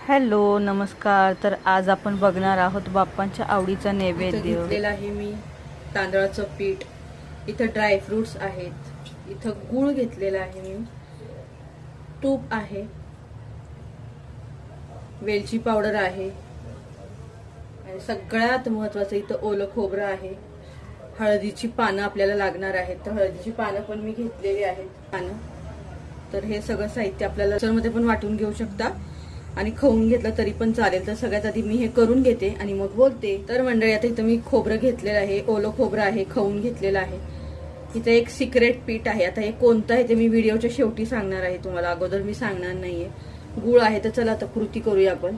Hello नमस्कार. तर आज आपण बघणार आहोत बाप्पांच्या आवडीचा इथं नैवेद्य. घेतलेलं आहे मी तांदळाचं पीठ. इथं ड्रायफ्रुट्स आहेत. इथं गूळ घेतलेला आहे मी. तूप आहे. वेलची पावडर आहे. आणि सगळ्यात महत्वाचं इथं ओलं खोबरं आहे. हळदीची पानं आपल्याला लागणार आहेत, तर हळदीची पानं पण मी घेतलेली आहेत. तर हे सगळं साहित्य आपल्याला मिक्सरमध्ये पण वाटून घेऊ शकता आणि खाऊन घेतलं तरी पण चालेल. तर सगळ्यात आधी मी हे करून घेते आणि मग बोलते. तर मंडळी, आता इथं मी खोबरं घेतलेलं आहे, ओलं खोबरं आहे, खाऊन घेतलेलं आहे. इथं एक सिक्रेट पीठ आहे. आता हे कोणतं आहे ते मी व्हिडिओच्या शेवटी सांगणार आहे तुम्हाला, अगोदर मी सांगणार नाहीये. गूळ आहे. तर चला आता कृती करूया आपण.